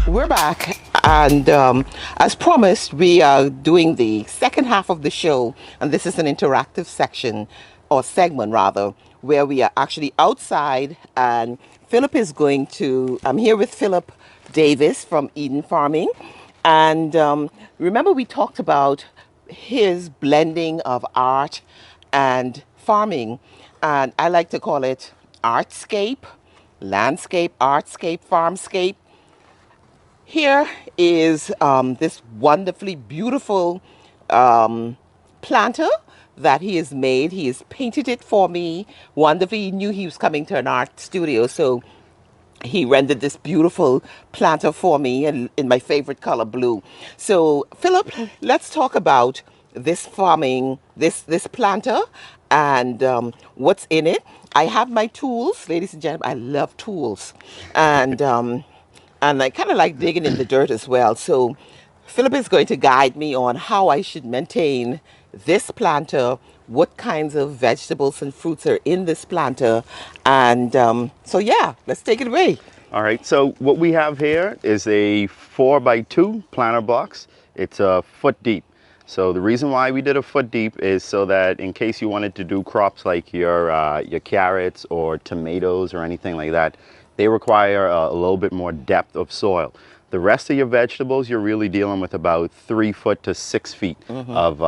We're back, and as promised, we are doing the second half of the show, and this is an interactive section, or segment rather, where we are actually outside, and Philip is going to. I'm here with Philip Davis from Eden Farming, and remember we talked about his blending of art and farming, and I like to call it artscape, landscape, artscape, farmscape. Here is this wonderfully beautiful planter that he has made. He has painted it for me wonderfully. He knew he was coming to an art studio, so he rendered this beautiful planter for me in my favorite color, blue. So, Philip, let's talk about this farming, this planter, and what's in it. I have my tools, ladies and gentlemen. I love tools, and I kind of like digging in the dirt as well. So Philip is going to guide me on how I should maintain this planter, what kinds of vegetables and fruits are in this planter. And so, yeah, let's take it away. All right, so what we have here is a 4x2 planter box. It's a foot deep. So the reason why we did a foot deep is so that in case you wanted to do crops like your carrots or tomatoes or anything like that, they require a little bit more depth of soil. The rest of your vegetables, you're really dealing with about 3 foot to 6 feet of,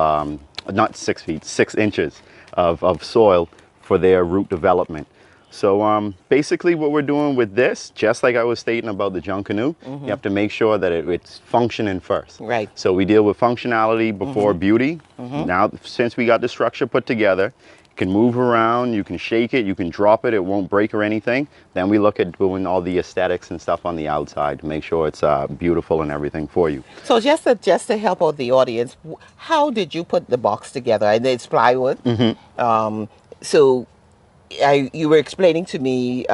not 6 feet, 6 inches of soil for their root development. So basically what we're doing with this, just like I was stating about the Junkanoo, you have to make sure that it's functioning first. Right. So we deal with functionality before beauty. Now, since we got the structure put together, you can move around, you can shake it, you can drop it, it won't break or anything. Then we look at doing all the aesthetics and stuff on the outside to make sure it's beautiful and everything for you. So just to help out the audience, how did you put the box together? I know it's plywood. So you were explaining to me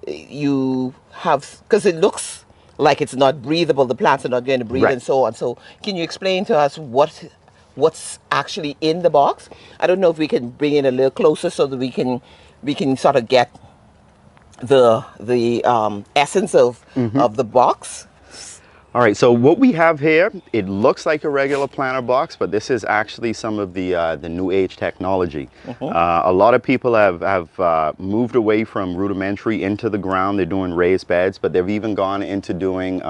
you have, because it looks like it's not breathable, the plants are not going to breathe, Right. and so on. So can you explain to us what's actually in the box? I don't know if we can bring it a little closer so that we can sort of get the essence of the box. All right, so what we have here, it looks like a regular planter box, but this is actually some of the new age technology. A lot of people have moved away from rudimentary into the ground. They're doing raised beds, but they've even gone into doing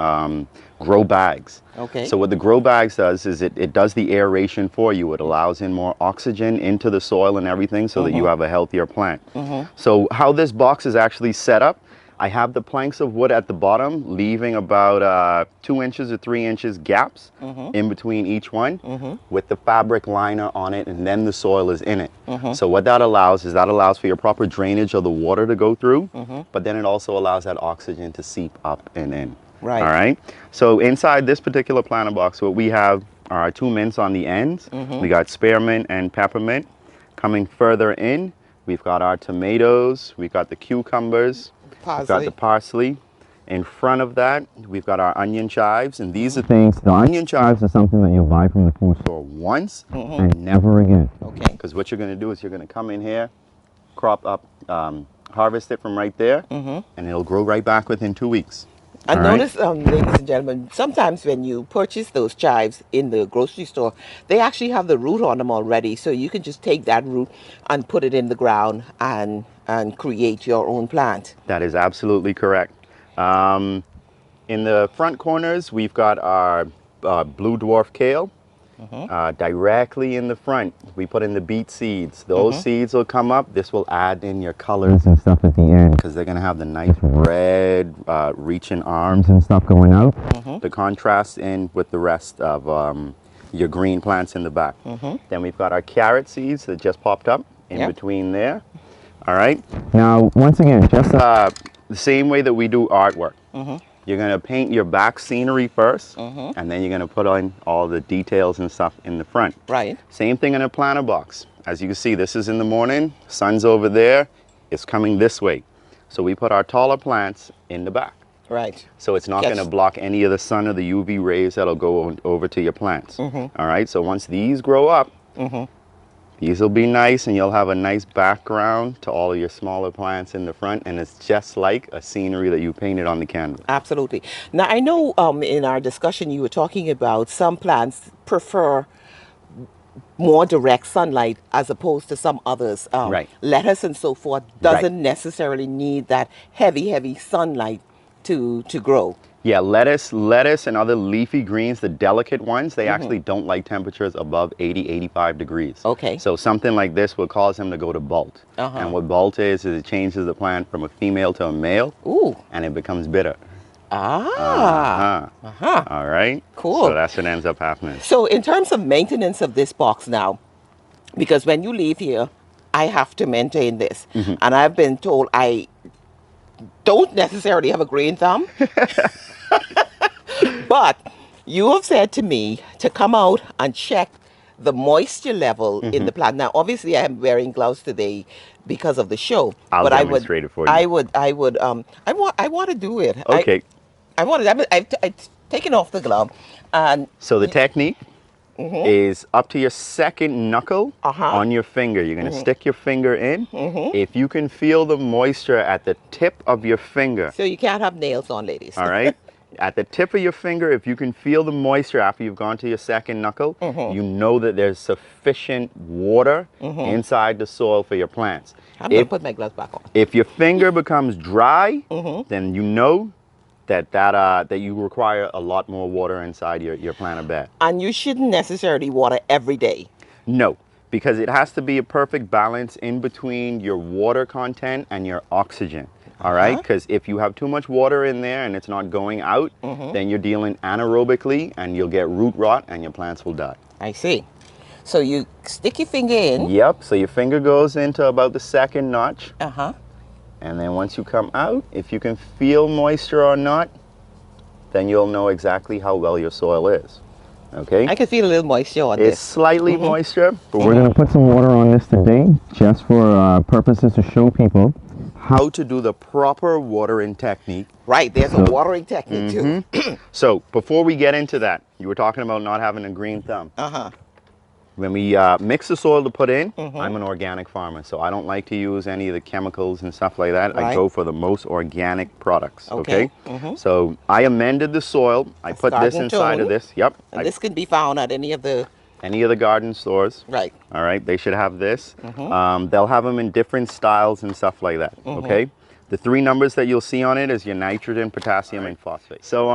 grow bags. Okay. So what the grow bags does is it does the aeration for you. It allows in more oxygen into the soil and everything so that you have a healthier plant. So how this box is actually set up, I have the planks of wood at the bottom, leaving about 2 inches or 3 inches gaps in between each one with the fabric liner on it, and then the soil is in it. So what that allows is for your proper drainage of the water to go through, but then it also allows that oxygen to seep up and in. Right. All right. So inside this particular planter box, what we have are 2 mints on the ends. We got spearmint and peppermint. Coming further in, we've got our tomatoes, we've got the cucumbers, we've got the parsley. In front of that, we've got our onion chives, and these are things. The onion chives are something that you'll buy from the food store once and never again. Okay. Because what you're going to do is you're going to come in here, crop up, harvest it from right there, and it'll grow right back within 2 weeks. I All right? notice, ladies and gentlemen, sometimes when you purchase those chives in the grocery store, they actually have the root on them already. So you can just take that root and put it in the ground and create your own plant. That is absolutely correct. In the front corners, we've got our blue dwarf kale. Directly in the front, we put in the beet seeds. Those seeds will come up. This will add in your colors and stuff at the end because they're going to have the nice red reaching arms and stuff going out to contrast in with the rest of your green plants in the back. Then we've got our carrot seeds that just popped up in between there. All right. Now, once again, just the same way that we do artwork. You're going to paint your back scenery first, and then you're going to put on all the details and stuff in the front. Right. Same thing in a planter box. As you can see, this is in the morning, sun's over there, it's coming this way. So we put our taller plants in the back. Right. So it's not going to block any of the sun or the UV rays that'll go over to your plants. All right, so once these grow up, These will be nice, and you'll have a nice background to all of your smaller plants in the front, and it's just like a scenery that you painted on the canvas. Absolutely. Now, I know in our discussion you were talking about some plants prefer more direct sunlight as opposed to some others. Right. Lettuce and so forth Right. doesn't necessarily need that heavy sunlight to grow. Yeah, lettuce and other leafy greens, the delicate ones, they actually don't like temperatures above 80, 85 degrees. Okay. So something like this will cause them to go to bolt. And what bolt is it changes the plant from a female to a male. Ooh. And it becomes bitter. Ah. All right. Cool. So that's what ends up happening. So in terms of maintenance of this box now, because when you leave here, I have to maintain this. And I've been told I don't necessarily have a green thumb. But you have said to me to come out and check the moisture level in the plant. Now, obviously, I am wearing gloves today because of the show. I'll demonstrate it for you. I want to do it. Okay. I want to. I've taken off the glove, and So the technique is up to your second knuckle on your finger. You're going to stick your finger in. If you can feel the moisture at the tip of your finger. So you can't have nails on, ladies. All right. At the tip of your finger, if you can feel the moisture after you've gone to your second knuckle, you know that there's sufficient water inside the soil for your plants. I'm going to put my gloves back on. If your finger becomes dry, then you know that you require a lot more water inside your planter bed. And you shouldn't necessarily water every day. No, because it has to be a perfect balance in between your water content and your oxygen. All right, because if you have too much water in there and it's not going out, then you're dealing anaerobically and you'll get root rot and your plants will die. I see. So you stick your finger in. Yep, so your finger goes into about the second notch. Uh-huh. And then once you come out, if you can feel moisture or not, then you'll know exactly how well your soil is. Okay? I can feel a little moisture on It's this. slightly moisture, but We're going to put some water on this today, just for purposes to show people. how to do the proper watering technique. Right, there's a watering technique too. So before we get into that, you were talking about not having a green thumb. Uh-huh. When we mix the soil to put in, I'm an organic farmer, so I don't like to use any of the chemicals and stuff like that. I Right. go for the most organic products, Okay. okay? So I amended the soil. I put this garden inside tone. of this. Yep. And this can be found at any of the... Any of the garden stores. Right. All right, they should have this. They'll have them in different styles and stuff like that, okay? The three numbers that you'll see on it is your nitrogen, potassium, and phosphate. So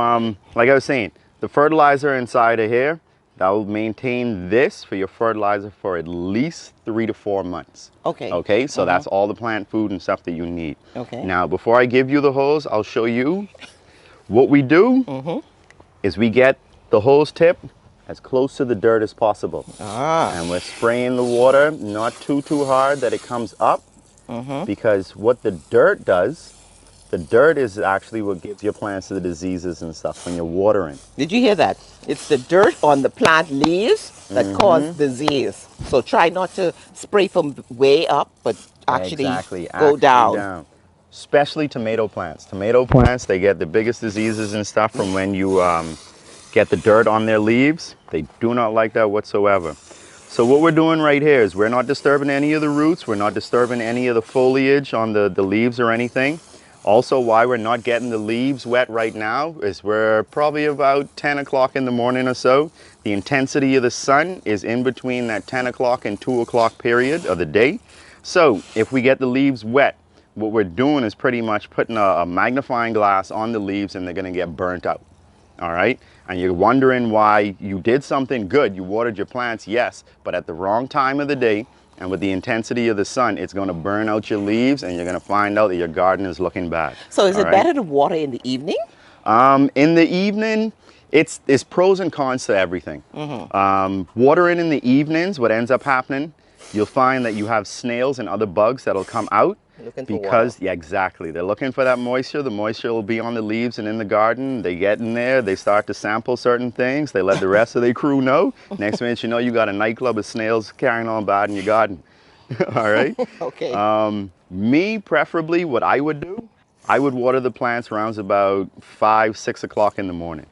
like I was saying, the fertilizer inside of here, that will maintain this for your fertilizer for at least 3 to 4 months. Okay. Okay, so that's all the plant food and stuff that you need. Okay. Now, before I give you the hose, I'll show you what we do is we get the hose tip as close to the dirt as possible. And we're spraying the water not too hard that it comes up, because what the dirt does, the dirt is actually what gives your plants the diseases and stuff when you're watering. Did you hear that? It's the dirt on the plant leaves that cause disease. So try not to spray from way up, but actually go down. Especially tomato plants. Tomato plants, they get the biggest diseases and stuff from when you get the dirt on their leaves. They do not like that whatsoever. So what we're doing right here is we're not disturbing any of the roots. We're not disturbing any of the foliage on the leaves or anything. Also, why we're not getting the leaves wet right now is we're probably about 10 o'clock in the morning or so. The intensity of the sun is in between that 10 o'clock and 2 o'clock period of the day. So if we get the leaves wet, what we're doing is pretty much putting a magnifying glass on the leaves and they're gonna get burnt out. All right? And you're wondering why you did something good. You watered your plants, yes, but at the wrong time of the day and with the intensity of the sun, it's going to burn out your leaves and you're going to find out that your garden is looking bad. So is it better to water in the evening? In the evening, it's pros and cons to everything. Watering in the evenings, what ends up happening, you'll find that you have snails and other bugs that'll come out. Because, yeah, exactly. They're looking for that moisture. The moisture will be on the leaves and in the garden. They get in there. They start to sample certain things. They let the rest of their crew know. Next minute, you know, you got a nightclub of snails carrying on bad in your garden. All right? Okay. Me, preferably, what I would do, I would water the plants around about 5, 6 o'clock in the morning.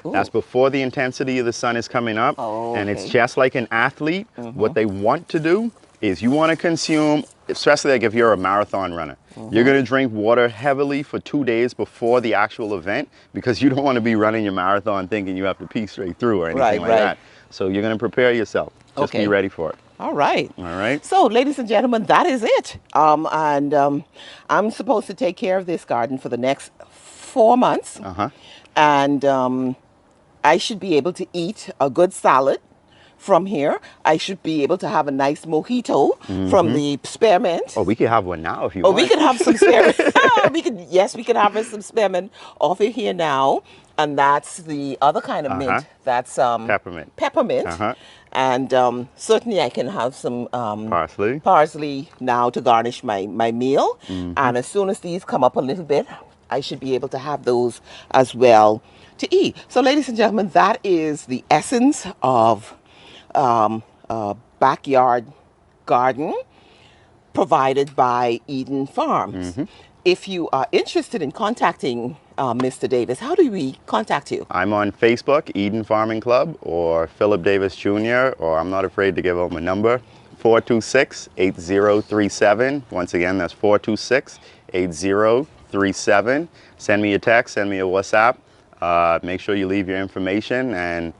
Ooh. That's before the intensity of the sun is coming up. And it's just like an athlete. What they want to do is you want to consume, especially like if you're a marathon runner, you're going to drink water heavily for 2 days before the actual event, because you don't want to be running your marathon thinking you have to pee straight through or anything like that. So you're going to prepare yourself. Just be ready for it. All right. All right. So, ladies and gentlemen, that is it. I'm supposed to take care of this garden for the next 4 months. And I should be able to eat a good salad from here. I should be able to have a nice mojito from the spearmint. Oh, we could have one now if you want. We could have some spearmint. we could have some spearmint off of here now. And that's the other kind of mint. That's peppermint. Peppermint. And certainly I can have some parsley now to garnish my meal. And as soon as these come up a little bit, I should be able to have those as well to eat. So, ladies and gentlemen, that is the essence of backyard garden provided by Eden Farms. If you are interested in contacting Mr. Davis, how do we contact you? I'm on Facebook, Eden Farming Club, or Philip Davis Jr., or I'm not afraid to give out my number, 426-8037. Once again, that's 426-8037. Send me a text, send me a WhatsApp. Make sure you leave your information. And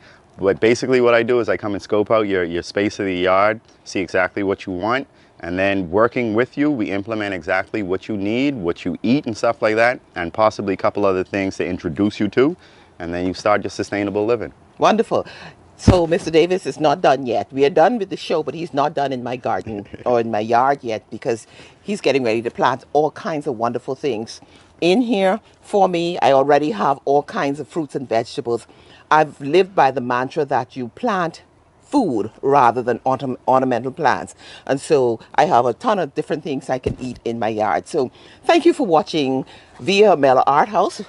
basically what I do is I come and scope out your space of the yard, see exactly what you want, and then working with you, we implement exactly what you need, what you eat and stuff like that, and possibly a couple other things to introduce you to, and then you start your sustainable living. Wonderful. So Mr. Davis is not done yet. We are done with the show, but he's not done in my garden or in my yard yet, because he's getting ready to plant all kinds of wonderful things in here for me. I already have all kinds of fruits and vegetables. I've lived by the mantra that you plant food rather than ornamental plants. And so I have a ton of different things I can eat in my yard. So thank you for watching via Gemella Art House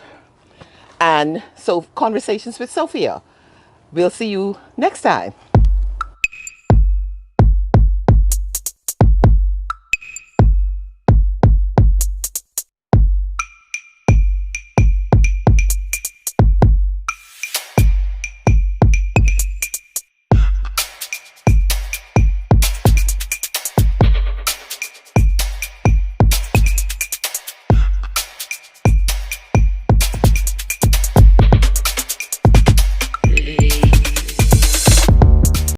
and so Conversations with Sophia. We'll see you next time.